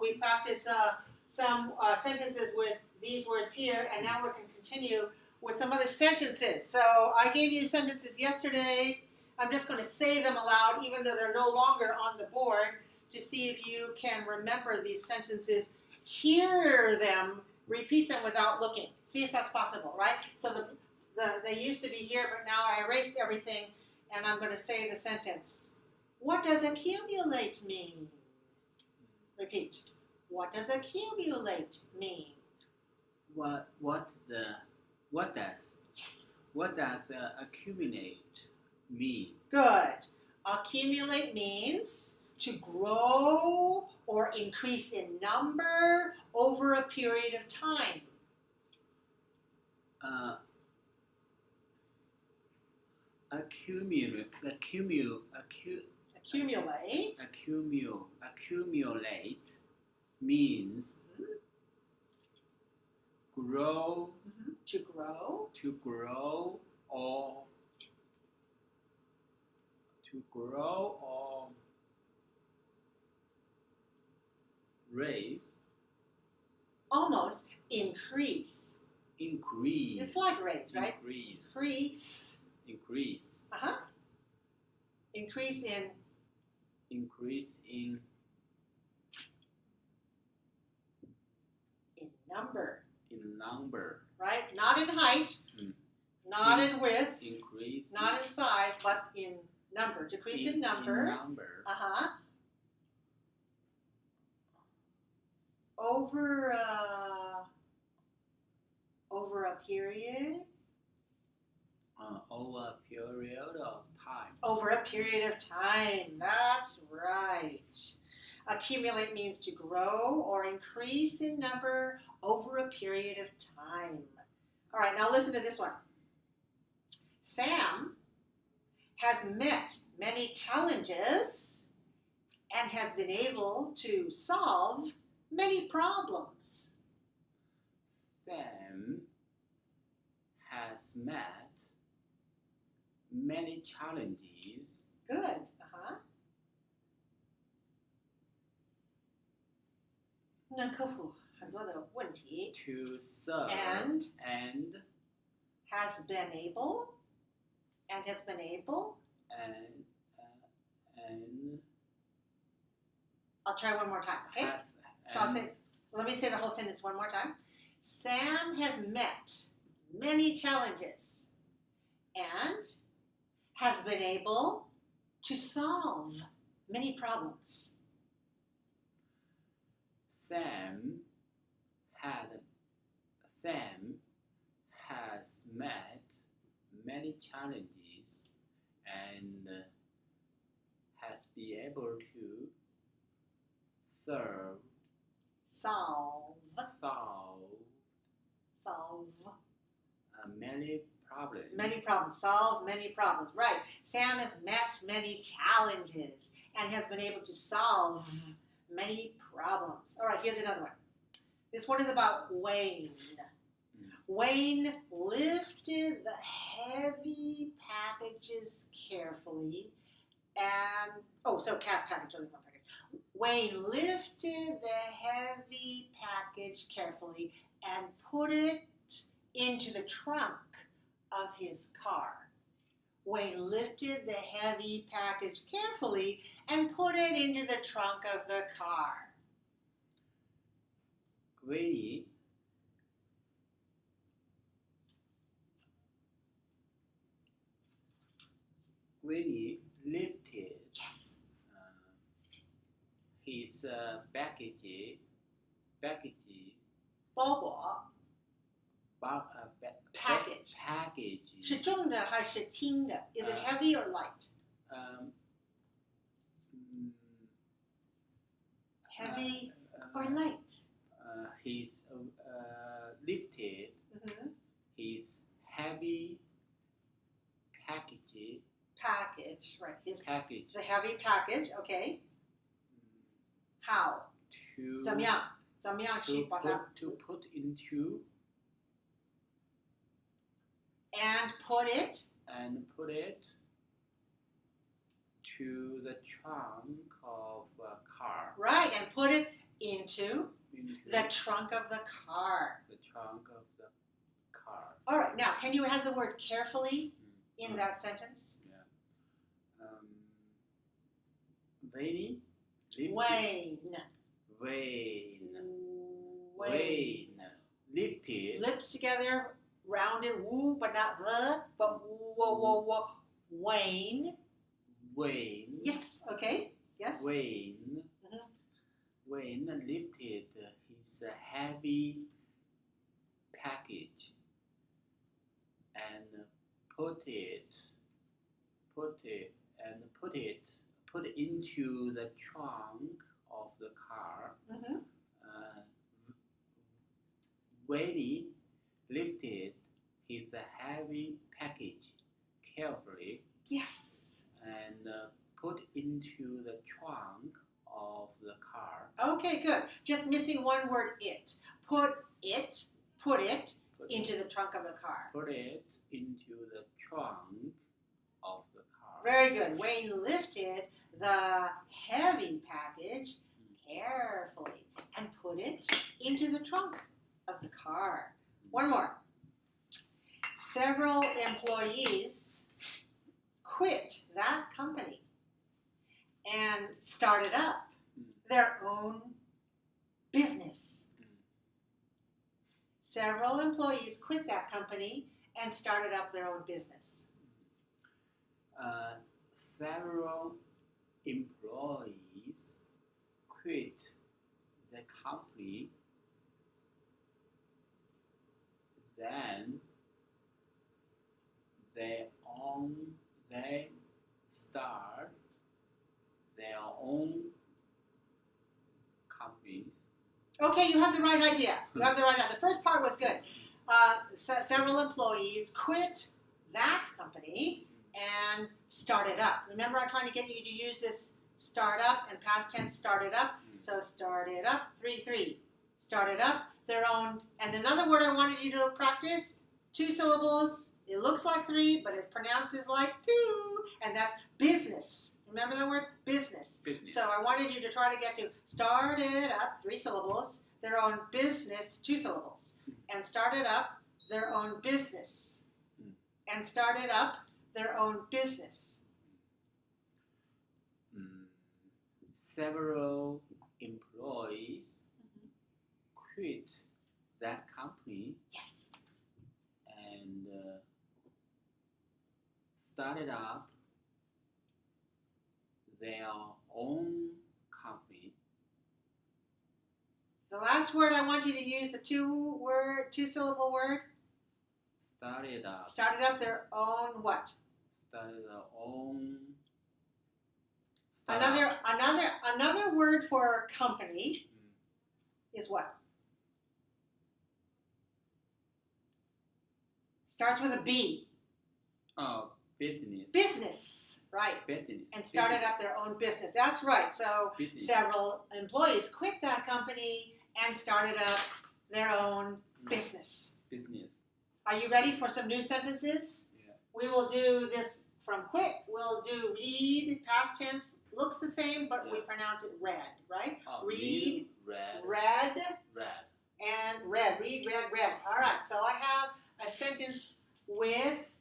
we practiced some sentences with these words here, and now we're going to continue with some other sentences. So I gave you sentences yesterday. I'm just going to say them aloud, even though they're no longer on the board, to see if you can remember these sentences, hear them, repeat them without looking. See if that's possible, right? So they used to be here, but now I erased everything, and I'm going to say the sentence. What does accumulate mean? Repeat. What does accumulate mean? What does accumulate mean? Good. Accumulate means to grow or increase in number over a period of time. Accumulate means grow, to grow or raise. Almost. Increase. It's like raise, right? Increase. Increase in number. Right? Not in height, not in width, not in size, but in number. Decrease in number. Over a period. Over a period of time. Over a period of time. That's right. Accumulate means to grow or increase in number over a period of time. All right, now listen to this one. Sam has met many challenges and has been able to solve many problems. Sam has met many challenges. Good.能克服很多的问题。 To serve and has been able and I'll try one more time, okay? Let me say the whole sentence one more time. Sam has met many challenges and has been able to solve many problems. Sam has met many challenges and has been able to solve many problems. Solve many problems. Right. Sam has met many challenges and has been able to solve many problems. All right, here's another one. This one is about Wayne. Wayne lifted the heavy packages carefully and... package, only one package. Wayne lifted the heavy package carefully and put it into the trunk of his car. Wayne lifted the heavy package carefully and put it into the trunk of the car. Wayne lifted his package 包裹 package 是重的还是轻的 Is it heavy or light? Heavy or light? He's lifted his heavy package, right? His package. The heavy package, okay. How? 怎么样去把它 to put into and put it to the trunk of a car. Right, and put it into into the trunk of the car. the trunk of the car. All right, now can you have the word carefully in that sentence? Wayne, Wayne. lifted. Lips together, rounded, woo, but not the, but whoa. Wayne. Yes, okay, yes. Wayne lifted his heavy package and put it into the trunk of the car. Mm-hmm. Wayne lifted his heavy package carefully. Yes. And put into the trunk of the car. Okay, good. Just missing one word, it. Put it into the trunk of the car. Put it into the trunk of the car. Very good. Wayne lifted the heavy package carefully and put it into the trunk of the car. One more. Several employees quit that company and started up their own business. Several employees quit that company and started up their own business. Several employees quit the company, then they start their own companies. Okay, you have the right idea. The first part was good. Several employees quit that company and started up. Remember, I'm trying to get you to use this start up and past tense started up. So started up, 3. Started up their own. And another word I wanted you to practice, 2 syllables. It looks like 3, but it pronounces like 2. And that's business. Remember that word? Business. So I wanted you to try to get to started up, 3 syllables, their own business, 2 syllables. And started up their own business. And started up their own business. Several employees quit that company. Yes. And started up their own company. The last word I want you to use, the 2 syllable word. Started up. Started up their own what? Started their own. Another word for company is what? Starts with a B. Oh, business. Business, right. Business. And started up their own business. That's right. So several employees quit that company and started up their own business. Business. Are you ready for some new sentences? Yeah. We will do this from quick. We'll do read, past tense. Looks the same, but we pronounce it read, right? Read, read, and read. Read, read. All right, so I have a sentence with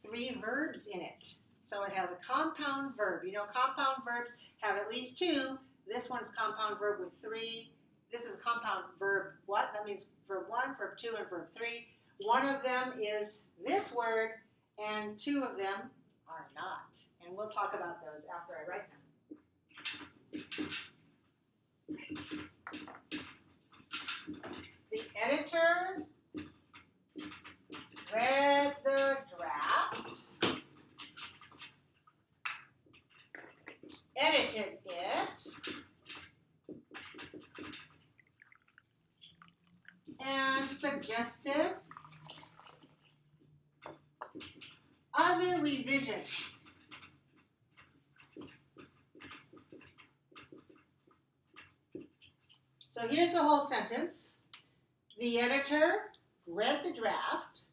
3 verbs in it. So it has a compound verb. You know, compound verbs have at least 2. This one's compound verb with 3. This is compound verb what? That means verb 1, verb 2, and verb 3. One of them is this word, and 2 of them are not. And we'll talk about those after I write them. The editor read the draft, edited it, and suggested other revisions. So here's the whole sentence. The editor read the draft,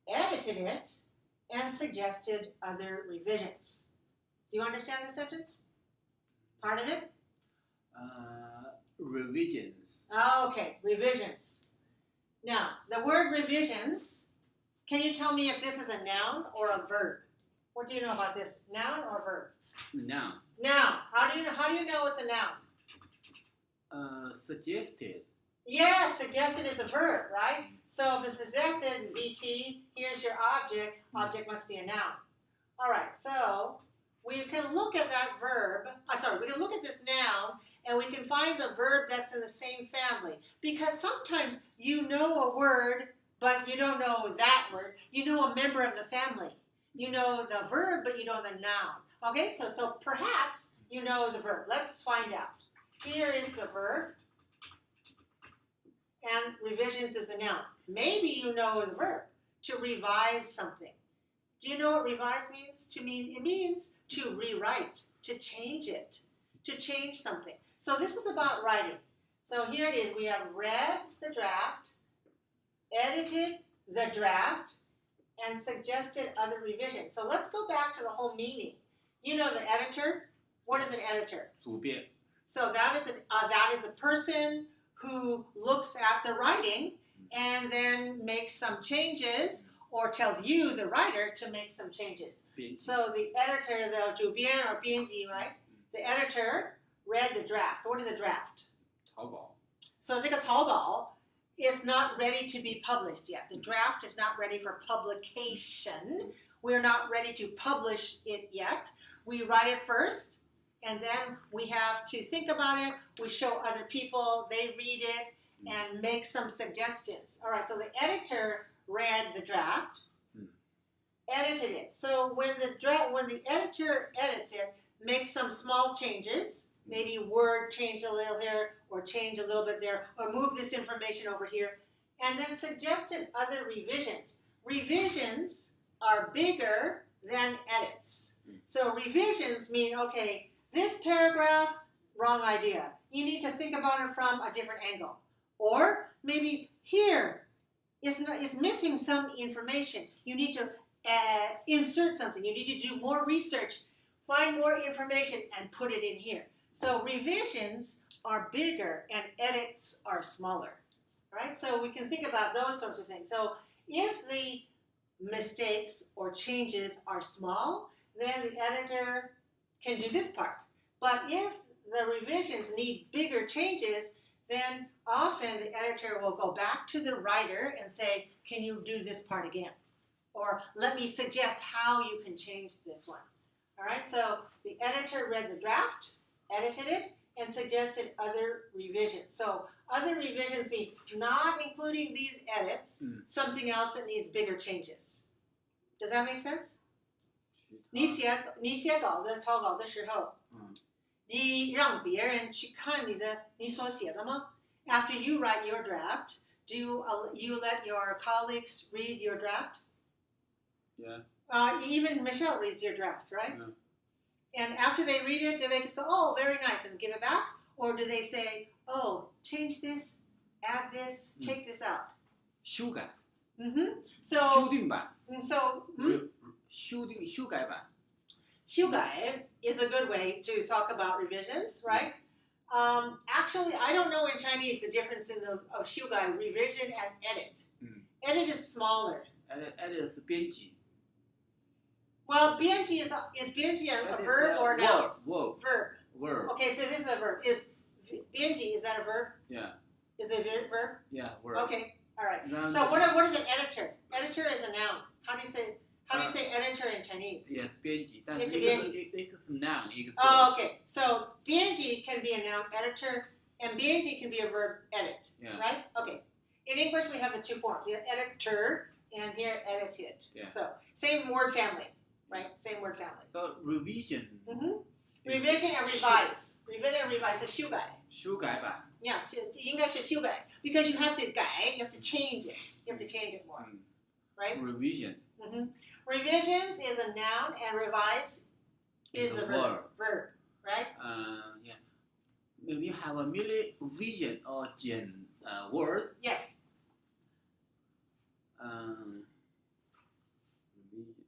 edited it, and suggested other revisions. Do you understand the sentence? Part of it? revisions. Okay, revisions. Now, the word revisions, can you tell me if this is a noun or a verb? What do you know about this? Noun or verb? Noun. Noun. How do you know it's a noun? Suggested. Yeah, suggested is a verb, right? So if it's suggested, VT, here's your object. Object must be a noun. All right, so we can look at that verb. We can look at this noun, and we can find the verb that's in the same family. Because sometimes you know a word, but you don't know that word. You know a member of the family. You know the verb, but you know the noun. Okay, so perhaps you know the verb. Let's find out. Here is the verb, and revisions is the noun. Maybe you know the verb, to revise something. Do you know what revise means? It means to rewrite, to change it, to change something. So this is about writing. So here it is. We have read the draft, edited the draft, and suggested other revisions. So let's go back to the whole meaning. You know the editor. What is an editor? 主编. So that is a person who looks at the writing and then makes some changes, or tells you, the writer, to make some changes. 编辑. So the editor, the 主编 or 编辑, right? The editor read the draft. What is a draft? 草稿. So 这个草稿 is not ready to be published yet. The draft is not ready for publication. We're not ready to publish it yet. We write it first, and then we have to think about it. We show other people, they read it, and make some suggestions. All right, so the editor read the draft, edited it. So when the editor edits it, make some small changes, maybe word change a little here, or change a little bit there, or move this information over here, and then suggested other revisions. Revisions are bigger than edits. So revisions mean, okay, this paragraph, wrong idea. You need to think about it from a different angle. Or maybe here is missing some information. You need to insert something. You need to do more research, find more information, and put it in here. So revisions are bigger and edits are smaller, right? So we can think about those sorts of things. So if the mistakes or changes are small, then the editor can do this part. But if the revisions need bigger changes, then often the editor will go back to the writer and say, can you do this part again? Or let me suggest how you can change this one. All right, so the editor read the draft, edited it, and suggested other revisions. So other revisions means not including these edits, something else that needs bigger changes. Does that make sense? 你写稿子草稿的时候，你让别人去看你所写的吗？ After you write your draft, do you let your colleagues read your draft? Yeah. Even Michelle reads your draft, right? Yeah. And after they read it, do they just go, oh, very nice, and give it back? Or do they say, oh, change this, add this, take this out? 修改. So, 修订版. So, 修改版. 修改 is a good way to talk about revisions, right? Actually, I don't know in Chinese the difference of 修改, revision, and edit. Edit is smaller. Edit 是编辑. Well, 编辑 is 编辑a verb or a noun? Verb. Okay, so this is a verb. Is 编辑, is that a verb? Yeah. Is it a verb? Yeah, verb. Okay, all right. No, So what is an editor? Editor is a noun. How do you say editor in Chinese? Yes, 编辑, 但是 It's 一个是 noun, 一个是 Oh, okay. So 编辑 can be a noun, editor, and 编辑 can be a verb, edit. Yeah. Right? Okay. In English, we have the two forms. We have editor, and here edited. Yeah. So same word family, right? Same word family. So revision. Revision and revise. Revision and revise is 修改.修改版. Yeah, 应该是修改 because you have to 改, you have to change it. You have to change it more. Right? Revision. Revisions is a noun and revise is a verb. Right? Yeah. Maybe you have a many vision or words. Yes. Revision.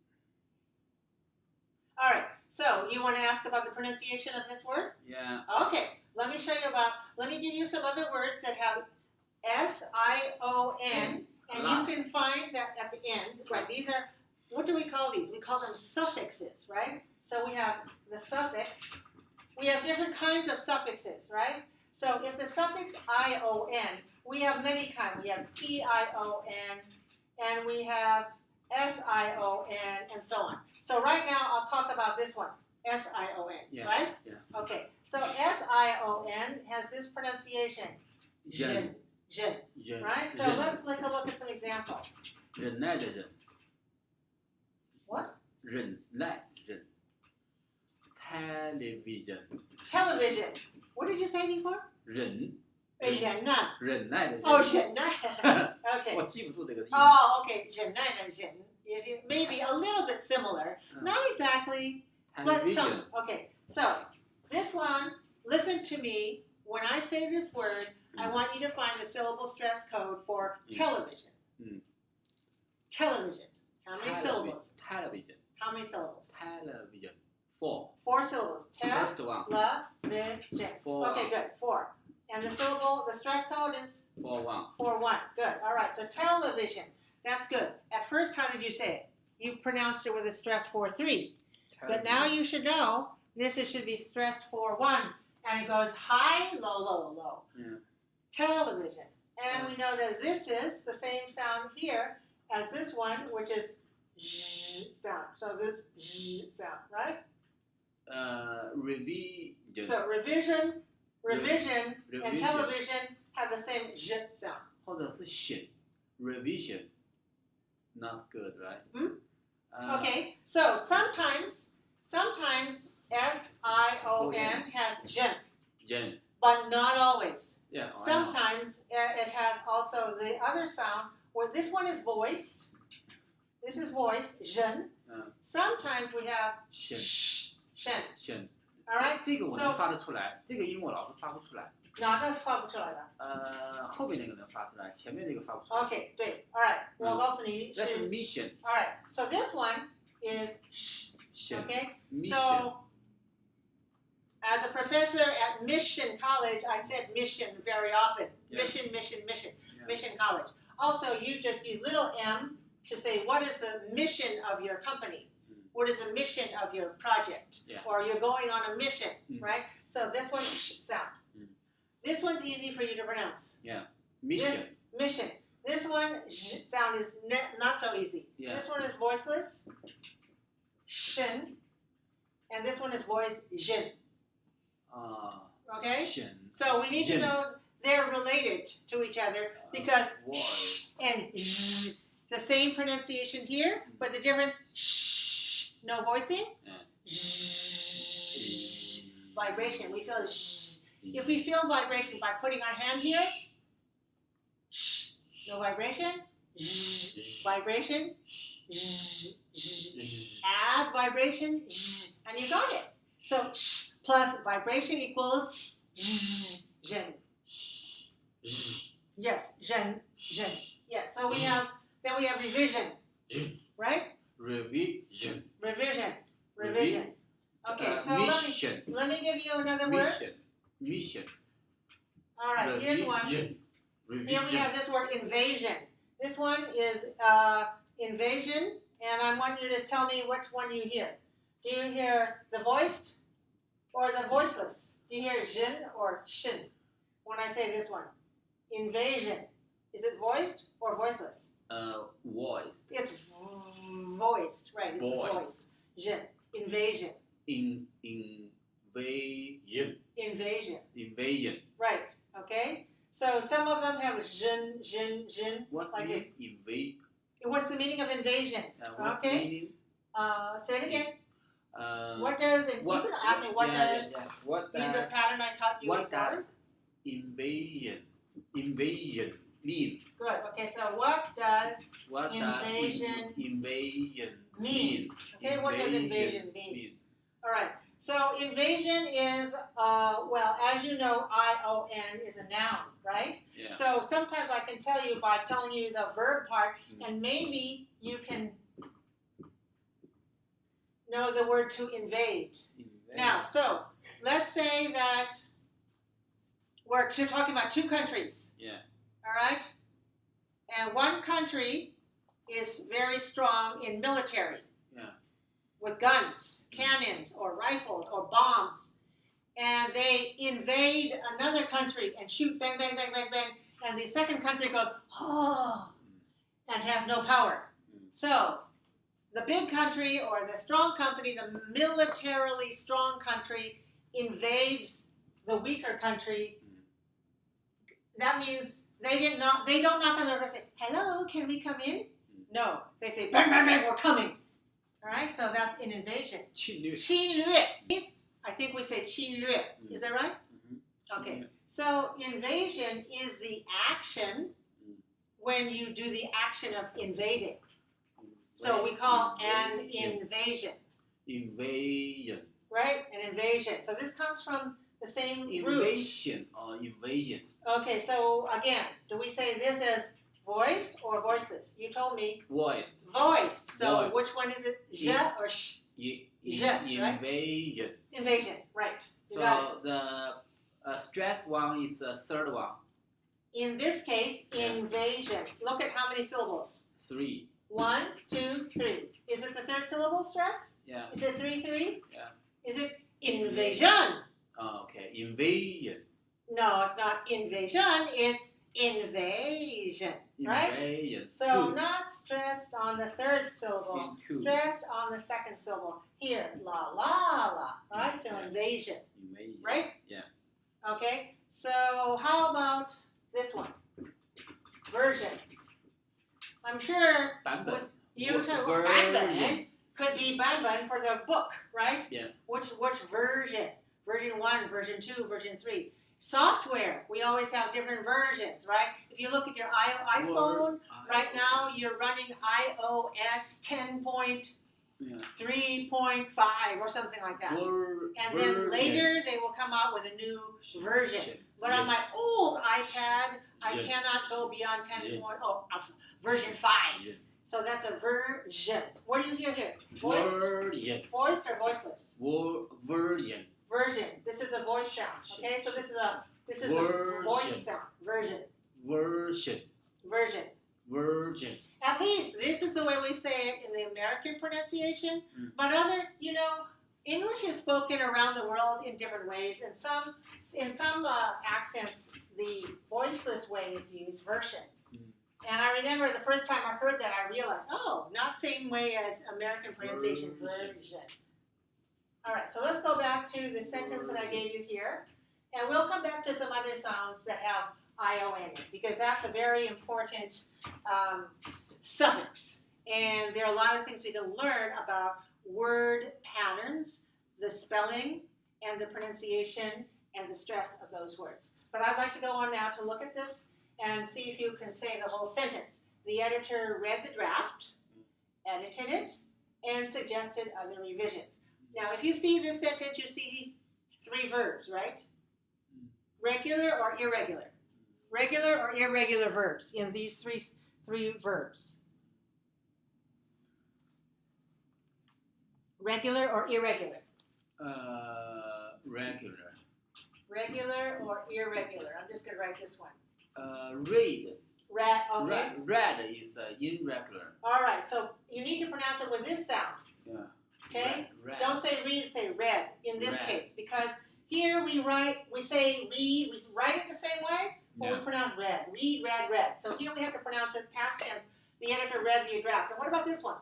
All right. So you want to ask about the pronunciation of this word? Yeah. Okay, let me give you some other words that have S-I-O-N, and you can find that at the end, right? These are, what do we call these? We call them suffixes, right? So we have the suffix. We have different kinds of suffixes, right? So if the suffix I-O-N, we have many kinds. We have T-I-O-N, and we have S-I-O-N, and so on. So right now, I'll talk about this one, S-I-O-N, right? Yeah. Okay, so S-I-O-N has this pronunciation, Zhen, right? So let's take a look at some examples. 忍耐的忍 What? 忍耐忍 television Television. What did you say before? 忍忍耐。忍耐的忍 Oh, 忍耐。Okay. 我记不住这个音 Oh, okay. 忍耐的忍. Maybe a little bit similar. Not exactly, but some. television Okay. So this one, listen to me. When I say this word, I want you to find the syllable stress code for television. Television. How many syllables? television How many syllables? television 4 4 syllables. first one Television. 4 Okay, good. 4. And the syllable, the stress code is 4-1 4-1. Good. All right. So television. That's good. At first, how did you say it? You pronounced it with a stress 4-3. But now you should know this should be stressed 4-1. And it goes high, low, low, low. Yeah. Television. And we know that this is the same sound here as this one, which is Z sound. So this Z sound, right? revision So revision, and television have the same Z sound. 或者是选 revision not good right Okay, so sometimes S-I-O-N has zhen, Jen but not always. yeah I know. Sometimes it has also the other sound where this one is voiced. This is voiced, zhen. Sometimes we have 选 shen. 选 All right? 这个我能发得出来这个音我老是发不出来哪个发不出来的？后面那个能发出来前面那个发不出来 Okay, 对 All right, 我告诉你 that's 是 mission All right, so this one is 选 okay? mission So, as a professor at Mission College, I said mission very often. Yeah. Mission, Yeah. Mission College. Also, you just use little m to say what is the mission of your company? What is the mission of your project? Yeah. Or you're going on a mission, right? So this one sound. Mm. This one's easy for you to pronounce. mission Mission. This one sound is not so easy. Yeah. This one is voiceless. Shin. And this one is voiced jin. Okay? 选 So we need to Jin. know they're related to each other because voice and the same pronunciation here, but the difference no voicing. Vibration. We feel if we feel vibration by putting our hand here, no vibration. Vibration. Add vibration, and you got it. So plus vibration equals zhen. Yes, zhen. Yes. So we have revision, right? revision Revision. Okay. So mission let me give you another word. mission All right. Here's one. revision Here we have this word invasion. This one is invasion, and I want you to tell me which one you hear. Do you hear the voiced or the voiceless? Do you hear zhin or shin when I say this one? Invasion. Is it voiced or voiceless? voice It's voiced, right? It's Voiced. voiced. Zhin. Invasion. invasion Right. Okay. So some of them have zhin. what's Like this this. What's the meaning of invasion? what's Okay. the meaning Say it again. What what you can ask me what does what use the does pattern I taught you what before. does invasion mean Good. Okay, so what does what Invasion does invasion mean? Okay, what does invasion mean? All right. So invasion is well, as you know, I-O-N is a noun, right? Yeah. So sometimes I can tell you by telling you the verb part, and maybe you can No, the word to invade. Now, so let's say that we're talking about two countries. Yeah. All right? And one country is very strong in military. Yeah. With guns, cannons, or rifles, or bombs. And they invade another country and shoot bang, bang, bang, bang, bang. And the second country goes, oh, and has no power. So, the big country or the strong company, the militarily strong country, invades the weaker country. That means they don't knock on the door and say, hello, can we come in? No, they say, bang, bang, bang, we're coming. All right, so that's an invasion. 侵略. 侵略. I think we say 侵略. Is that right? Okay. So invasion is the action when you do the action of invading. So we call an invasion. Invasion. Right? An invasion. So this comes from the same root. Invasion or invasion. Okay, so again, do we say this as voiced or voiceless? You told me. Voiced. Voiced. So Voiced. which one is it? Je or sh? Invasion. Invasion, right. You got it. So the stress one is the third one. In this case, invasion. Look at how many syllables. 3. 1, 2, 3. Is it the third syllable stress? Yeah. Is it 3, 3? Yeah. Is it invasion? Oh, okay. Invasion. No, it's not invasion. It's invasion. Right? Invasion. So 2. not stressed on the third syllable. Two. Stressed on the second syllable. Here, la la la. Right? So invasion. Invasion. Right? Yeah. Okay. So how about this one? Version. I'm sure 版本. you talk Version. banban could be banban for the book, right? Yeah. Which version? Version 1, version 2, version 3. Software, we always have different versions, right? If you look at your iPhone, right now you're running iOS 10.3.5 or something like that. And then later they will come out with a new version. But on my old iPad, I cannot go beyond 10. Version 5. So that's a version. What do you hear here? Voiced? Version. Voiced or voiceless? Version. Version. This is a voice sound. Okay, so this is a voice sound. Version. Version. Version. Virgin. At least this is the way we say it in the American pronunciation. But English is spoken around the world in different ways. In some accents, the voiceless way is used, version. And I remember the first time I heard that, I realized, not same way as American pronunciation, version. All right, so let's go back to the sentence that I gave you here. And we'll come back to some other sounds that have I-O in it, because that's a very important suffix. And there are a lot of things we can learn about word patterns, the spelling, and the pronunciation, and the stress of those words. But I'd like to go on now to look at this and see if you can say the whole sentence. The editor read the draft, edited it, and suggested other revisions. Now, if you see this sentence, you see 3 verbs, right? Regular or irregular? Regular or irregular verbs in these three verbs? Regular or irregular? Regular. Regular or irregular? I'm just going to write this one. Read. Okay. Red is irregular. All right, so you need to pronounce it with this sound. Yeah. Okay? Red. Don't say read, say read in this Red. case, because here we say read, we write it the same way, but we pronounce read. Read, read, read. So here we have to pronounce it past tense. The editor read the draft. And what about this one?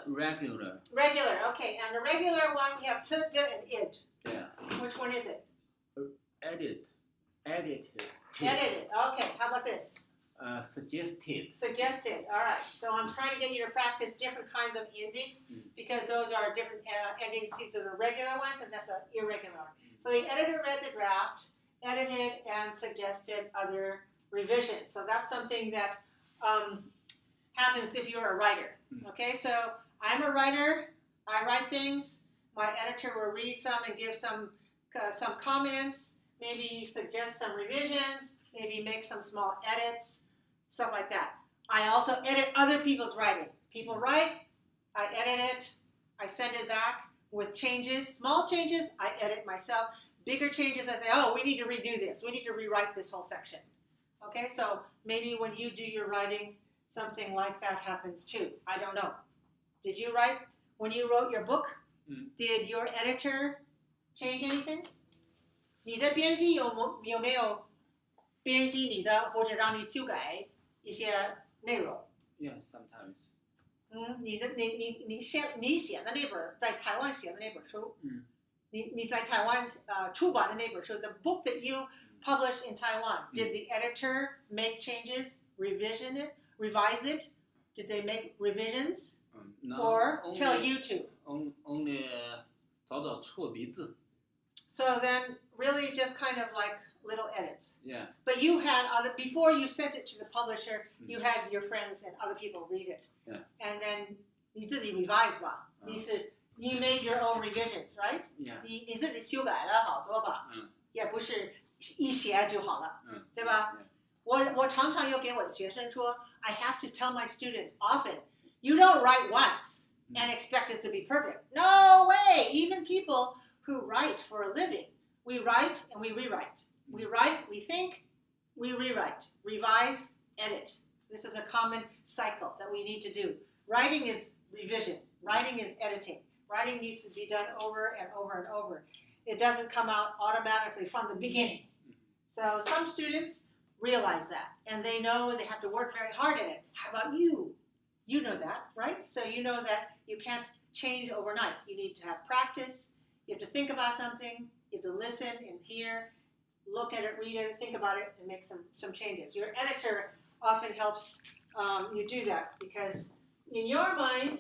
Regular. Regular, okay. And the regular one, we have t, d, and id. Yeah. Which one is it? Edited. Edited. Okay, how about this? Suggested. Suggested, all right. So I'm trying to get you to practice different kinds of endings because those are different endings. These are the regular ones and that's an irregular one. So the editor read the draft, edited, and suggested other revisions. So that's something that happens if you're a writer. Okay, so I'm a writer. I write things. My editor will read some and give some comments, maybe suggest some revisions, maybe make some small edits, stuff like that. I also edit other people's writing. People write, I edit it, I send it back with changes. Small changes, I edit myself. Bigger changes, I say, oh, we need to redo this. We need to rewrite this whole section. Okay, so maybe when you do your writing, something like that happens too. I don't know. Did you write, when you wrote your book, did your editor change anything? 你的编辑有没有编辑你的或者让你修改一些内容？ Yeah, sometimes. 你写的那本在台湾写的那本书，你在台湾出版的那本书 ，the book that you published in Taiwan, did the editor make changes, revise it? Did they make revisions? No, Or only, tell you to? Only 找找错别字。 So then, really, just kind of like little edits. Yeah. But you had before you sent it to the publisher, you had your friends and other people read it. Yeah. And then 你自己 revise 吧，you made your own revisions, right? Yeah. 你自己修改了好多吧？也不是一写就好了，对吧？ 我常常有给我的学生说 I have to tell my students often, you don't write once and expect it to be perfect. No way! Even people who write for a living, we write and we rewrite. We write, we think, we rewrite, revise, edit. This is a common cycle that we need to do. Writing is revision. Writing is editing. Writing needs to be done over and over and over. It doesn't come out automatically from the beginning. So some students realize that, and they know they have to work very hard at it. How about you? You know that, right? So you know that you can't change overnight. You need to have practice. You have to think about something. You have to listen and hear, look at it, read it, think about it, and make some changes. Your editor often helps you do that because in your mind,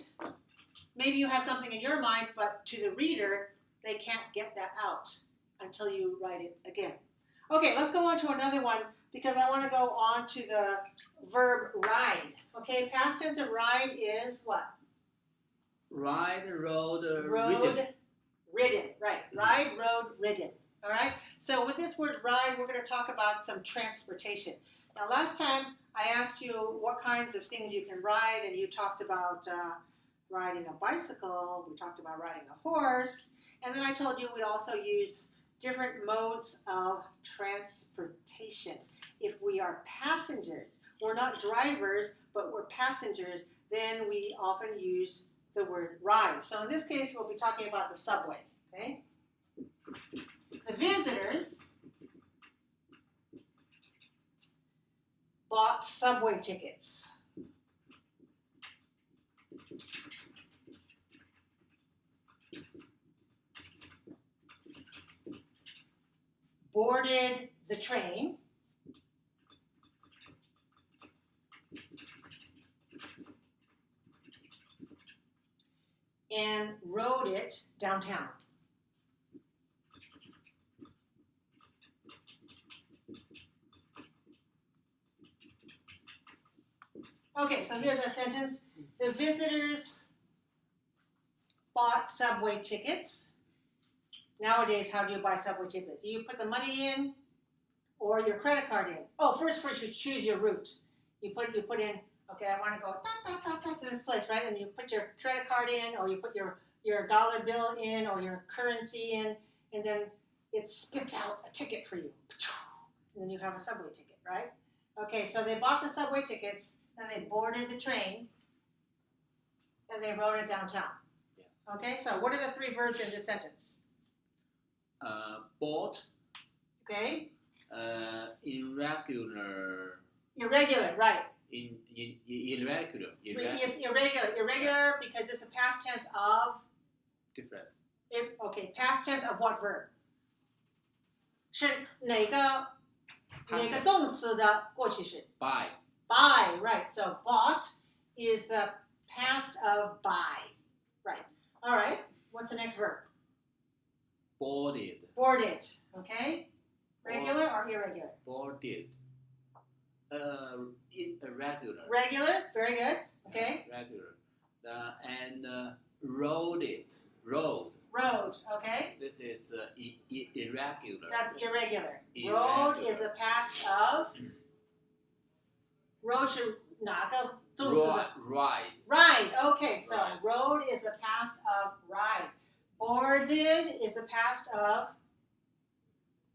maybe you have something in your mind, but to the reader, they can't get that out until you write it again. Okay, let's go on to another one because I want to go on to the verb ride. Okay, past tense of ride is what? Ride, rode, ridden, right. Ride, rode, ridden. All right? So with this word ride, we're going to talk about some transportation. Now, last time I asked you what kinds of things you can ride, and you talked about riding a bicycle, we talked about riding a horse, and then I told you we also use different modes of transportation. If we are passengers, we're not drivers, but we're passengers, then we often use the word ride. So in this case, we'll be talking about the subway, okay? The visitors bought subway tickets. Boarded the train. And rode it downtown. Okay, so here's our sentence. The visitors bought subway tickets. Nowadays, how do you buy subway tickets? Do you put the money in or your credit card in? Oh, first you choose your route. You put in, okay, I want to go to this place, right? And you put your credit card in, or you put your dollar bill in, or your currency in, and then it spits out a ticket for you. And then you have a subway ticket, right? Okay, so they bought the subway tickets, and they boarded the train, and they rode it downtown. Yes. Okay, so what are the three verbs in this sentence? Bought. Okay. Irregular. Irregular, right. Irregular. It's irregular. Irregular because it's a past tense of? Different. Okay, past tense of what verb? 是哪个动词的过去式？ Buy. Buy, right. So bought is the past of buy. Right. All right. What's the next verb? Boarded. Boarded. Okay. Regular or irregular? Boarded. Irregular. Regular. Very good. Okay. Regular. And rode it. Rode. Road. Okay. This is irregular. That's irregular. Irregular. Road is the past of. Road 是哪个动词的 Ride. Ride. Okay, so Ride. rode is the past of ride. Boarded is the past of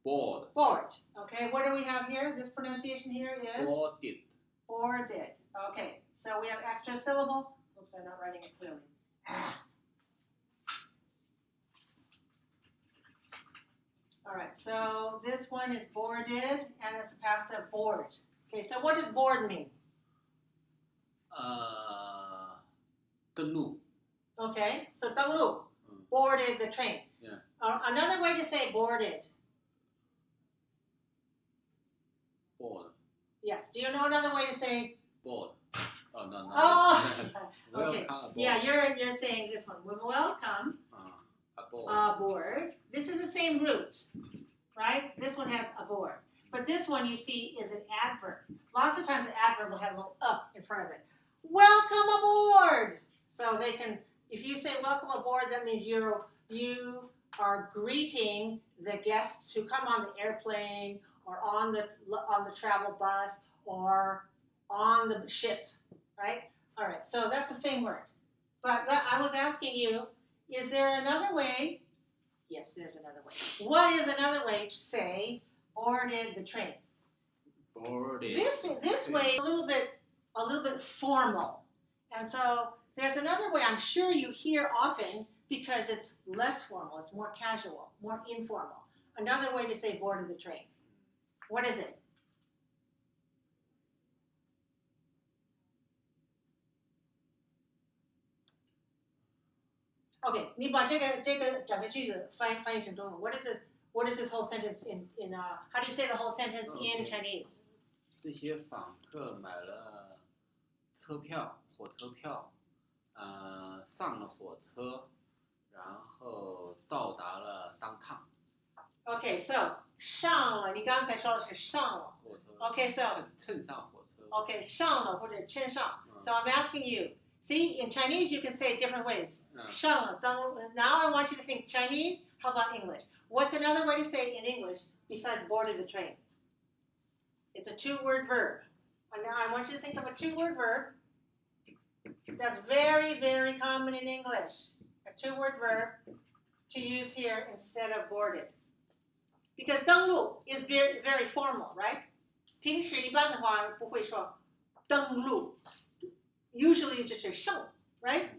Board. board. Okay, what do we have here? This pronunciation here is Boarded. boarded. Okay, so we have extra syllable. Oops, I'm not writing it clearly. All right, so this one is boarded, and it's a past of board. Okay, so what does board mean? 登陆 Okay, so 登陆 Mm. boarded the train. Yeah. Another way to say boarded. Board. Yes. Do you know another way to say? Board. Oh, no. Oh, Welcome okay. aboard. Yeah, you're saying this one. Welcome Aboard. aboard. This is the same root, right? This one has aboard, but this one you see is an adverb. Lots of times the adverb will have a little up in front of it. Welcome aboard. So they can, if you say welcome aboard, that means you are greeting the guests who come on the airplane or on the travel bus or on the ship, right? All right, so that's the same word. But I was asking you, is there another way? Yes, there's another way. What is another way to say boarded the train? Boarded. This way is a little bit formal. And so there's another way I'm sure you hear often because it's less formal, it's more casual, more informal. Another way to say boarded the train. What is it? Okay, 你把这个整个句子翻译成中文。What is this whole sentence in how do you say the whole sentence in Chinese? 这些访客买了车票，火车票，上了火车，然后到达了downtown。Okay, so 上了，你刚才说的是上了。火车。Okay, so 乘上火车。Okay, 上了或者乘上。So I'm asking you. See, in Chinese you can say it different ways. 上了，now I want you to think Chinese. How about English? What's another way to say in English besides boarded the train? It's a two-word verb. And now I want you to think of a two-word verb that's very, very common in English. A two-word verb to use here instead of boarded. Because 登陆 is very, very formal, right? 平时一般的话不会说登陆 Usually just a sung, right?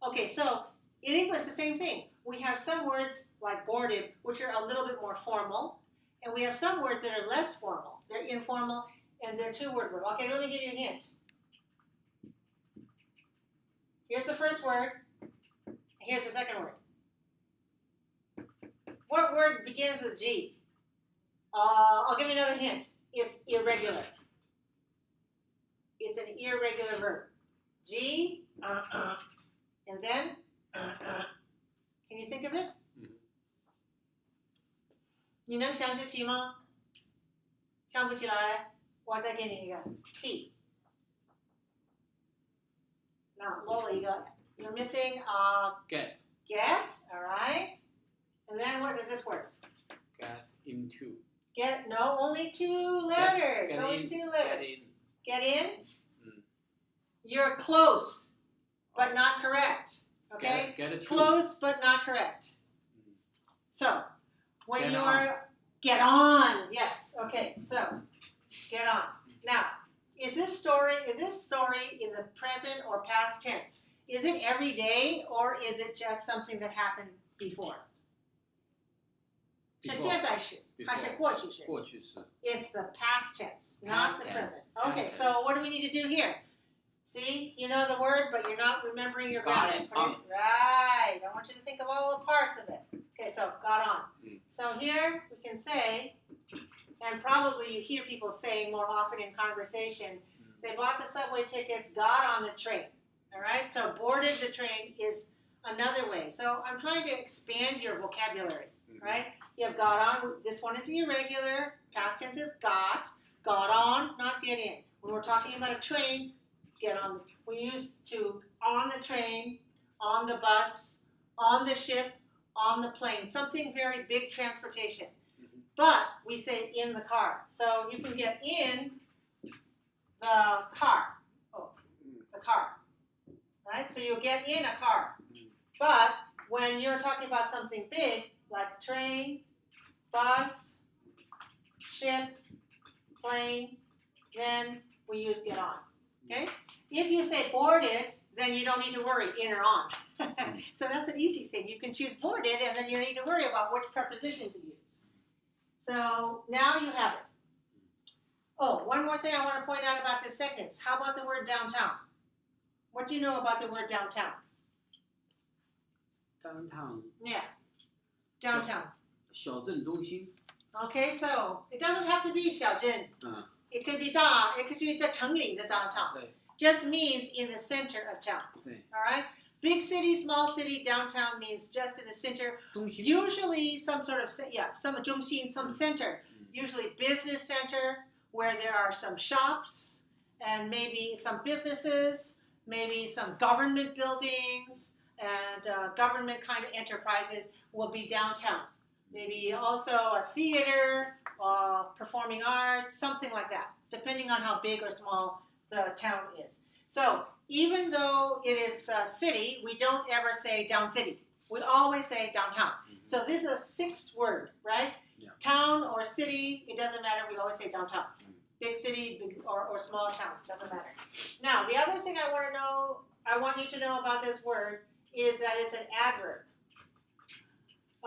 Okay, so in English, the same thing. We have some words like boarded, which are a little bit more formal, and we have some words that are less formal. They're informal, and they're two-word verb. Okay, let me give you a hint. Here's the first word, and here's the second word. What word begins with G? I'll give you another hint. It's irregular. It's an irregular verb. G, and then, can you think of it? 你能想得起吗？想不起来，我再给你一个 T。那漏了一个 You're missing Get. Get, all right. And then what is this word? Get into. Get, no, only two letters. Get only in. two letters. Get in. Get in? You're close, but not correct. Okay? Get it. Close, but not correct. So, when Get you're on. get on. Yes. Okay. So, get on. Now, is this story in the present or past tense? Is it every day or is it just something that happened before? 是现在时还是过去式？过去式。It's the past tense, not the Past present. tense. Okay, Past so what do we need to do here? See, you know the word, but you're not remembering your Got grammar. it. Right. I want you to think of all the parts of it. Okay, so got on. So here we can say, and probably you hear people saying more often in conversation, they bought the subway tickets, got on the train. All right, so boarded the train is another way. So I'm trying to expand your vocabulary, right? You have got on. This one is irregular. Past tense is got on, not get in. When we're talking about a train, get on. We use to on the train, on the bus, on the ship, on the plane. Something very big transportation. But we say in the car. So you can get in the car. Oh, the right? So you get in a car. But when you're talking about something big, like train, bus, ship, plane, then we use get on. Okay? If you say boarded, then you don't need to worry in or on. So that's an easy thing. You can choose boarded, and then you don't need to worry about which preposition to use. So now you have it. Oh, one more thing I want to point out about this sentence. How about the word downtown? What do you know about the word downtown? Downtown Yeah, downtown. 小镇中心。 Okay, so it doesn't have to be 小镇. 嗯， It could be 大, it could be 在城里的 downtown. 对 Just means in the center of town. 对， All right? Big city, small city, downtown means just in the center. 中心。 Usually some sort of, some 中心, some center. Usually business center where there are some shops and maybe some businesses, maybe some government buildings and government kind of enterprises will be downtown. Maybe also a theater, performing arts, something like that, depending on how big or small the town is. So even though it is a city, we don't ever say down city. We always say downtown. So this is a fixed word, right? Yeah. Town or city, it doesn't matter. We always say downtown. Big city, big or small town, doesn't matter. Now, the other thing I want you to know about this word is that it's an adverb.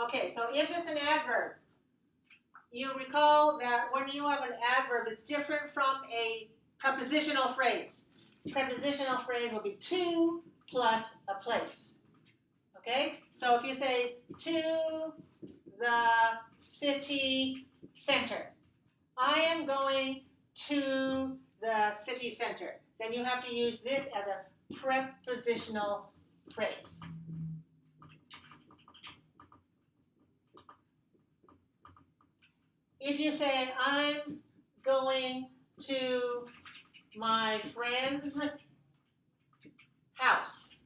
Okay, so if it's an adverb, you recall that when you have an adverb, it's different from a prepositional phrase. Prepositional phrase will be to plus a place. Okay, so if you say to the city center, I am going to the city center, then you have to use this as a prepositional phrase. If you say, I'm going to my friend's house,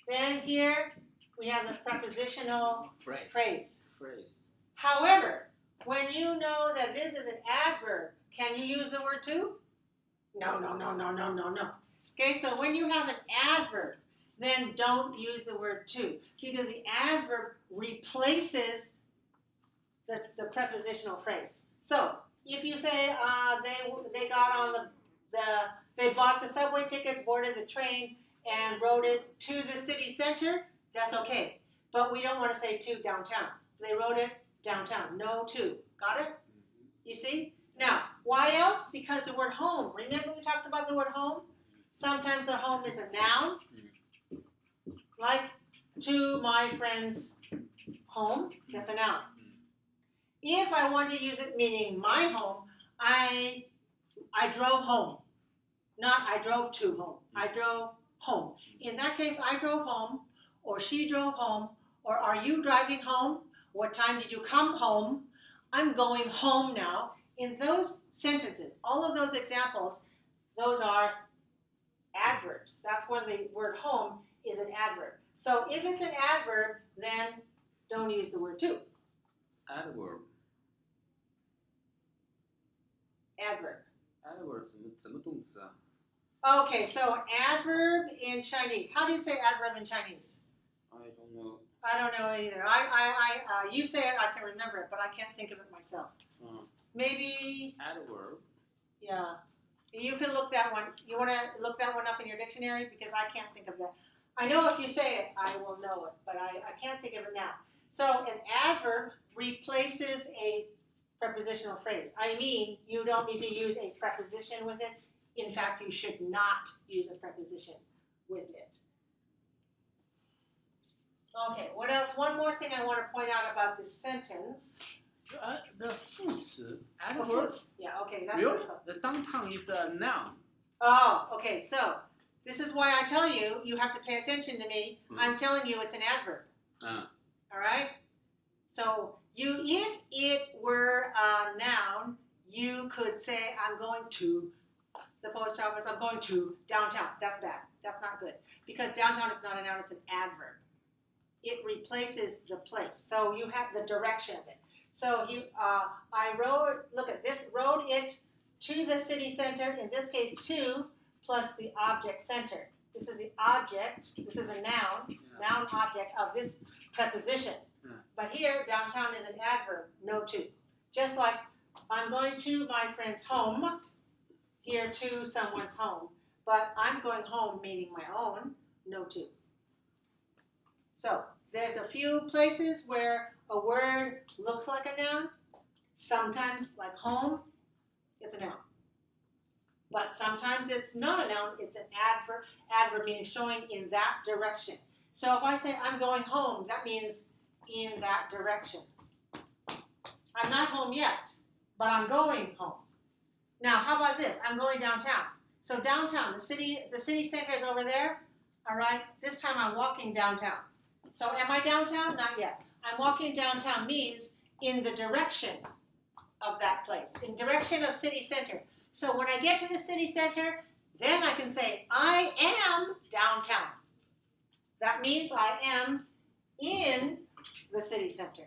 then here we have the prepositional phrase. However, when you know that this is an adverb, can you use the word to? No. Okay, so when you have an adverb, then don't use the word to, because the adverb replaces the prepositional phrase. So if you say they got on they bought the subway tickets, boarded the train, and rode it to the city center, that's okay. But we don't want to say to downtown. They rode it downtown. No to. Got it? You see? Now, why else? Because the word home. Remember we talked about the word home? Sometimes the home is a noun. Like to my friend's home. That's a noun. If I want to use it meaning my home, I drove home. Not I drove to home. I drove home. In that case, I drove home, or she drove home, or are you driving home? What time did you come home? I'm going home now. In those sentences, all of those examples, those are adverbs. That's when the word home is an adverb. So if it's an adverb, then don't use the word to. Adverb. Adverb. Adverb 怎么动词啊？ Okay, so adverb in Chinese. How do you say adverb in Chinese? I don't know. I don't know either. You say it, I can remember it, but I can't think of it myself. Maybe. Adverb. Yeah. You can look that one. You want to look that one up in your dictionary because I can't think of that. I know if you say it, I will know it, but I can't think of it now. So an adverb replaces a prepositional phrase. I mean, you don't need to use a preposition with it. In fact, you should not use a preposition with it. Okay, what else? One more thing I want to point out about this sentence. The 副词 The adverb. fruits. Yeah, okay, that's what Real, it's called. the downtown is a noun. Oh, okay, so this is why I tell you, you have to pay attention to me. I'm telling you it's an adverb. All right? So if it were a noun, you could say, I'm going to the post office, I'm going to downtown. That's bad. That's not good. Because downtown is not a noun, it's an adverb. It replaces the place. So you have the direction of it. So I rode, look at this, rode it to the city center, in this case to, plus the object center. This is the object. This is a noun, noun object of this preposition. But here, downtown is an adverb, no to. Just like I'm going to my friend's home, here to someone's home. But I'm going home, meaning my own, no to. So there's a few places where a word looks like a noun. Sometimes, like home, it's a noun. But sometimes it's not a noun, it's an adverb meaning showing in that direction. So if I say I'm going home, that means in that direction. I'm not home yet, but I'm going home. Now, how about this? I'm going downtown. So downtown, the city center is over there. All right, this time I'm walking downtown. So am I downtown? Not yet. I'm walking downtown means in the direction of that place, in direction of city center. So when I get to the city center, then I can say, I am downtown. That means I am in the city center.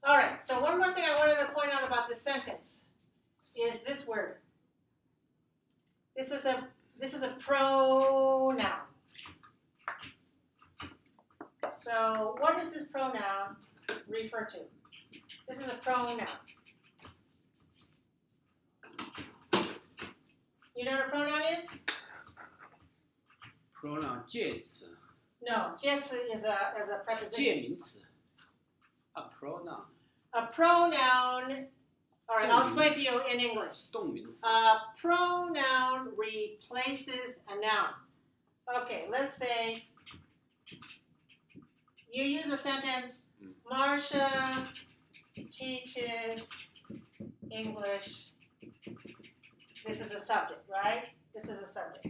All right, so one more thing I wanted to point out about this sentence is this word. This is a pronoun. So what does this pronoun refer to? This is a pronoun. You know what a pronoun is? Pronoun 介词 No, 介词 is a preposition. 介名词 A pronoun A pronoun. All right, I'll explain to you in English. 动名词 A pronoun replaces a noun. Okay, let's say you use a sentence, Marsha teaches English. This is a subject, right? This is a subject.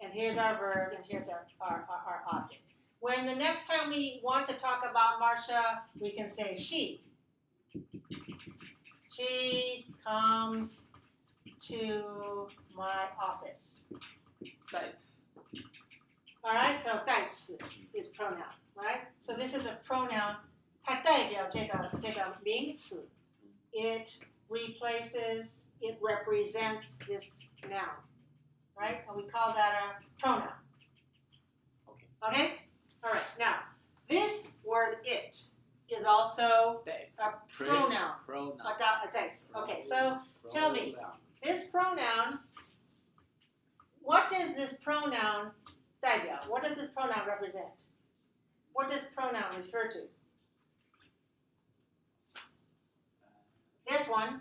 And here's our verb, and here's our object. When the next time we want to talk about Marsha, we can say she. She comes to my office. 代词 All right, so 代词 is pronoun, right? So this is a pronoun. 它代表这个名词. It replaces, it represents this noun, right? And we call that a pronoun. Okay? All right, now, this word it is also 代词 a pronoun. pronoun A 代词. Okay, so tell me, this pronoun, what does this pronoun 代表? What does this pronoun represent? What does pronoun refer to? This one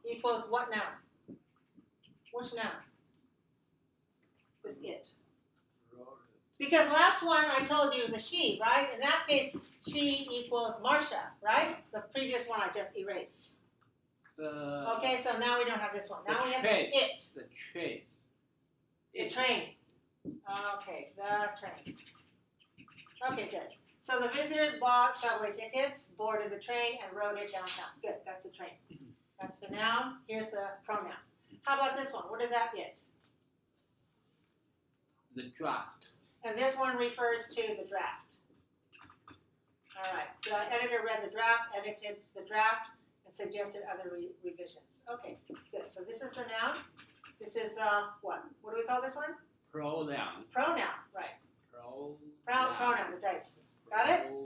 equals what noun? Which noun? This it. Because last one I told you the she, right? In that case, she equals Marsha, right? The previous one I just erased. Okay, so now we don't have this one. Now we have it. The train The train. Okay, the train. Okay, good. So the visitors bought subway tickets, boarded the train, and rode it downtown. Good, that's the train. That's the noun. Here's the pronoun. How about this one? What is that it? The draft And this one refers to the draft. All right, the editor read the draft, edited the draft, and suggested other revisions. Okay, good. So this is the noun. This is the what? What do we call this one? pronoun Pronoun, right. pronoun Pronoun, the 代词. Got it?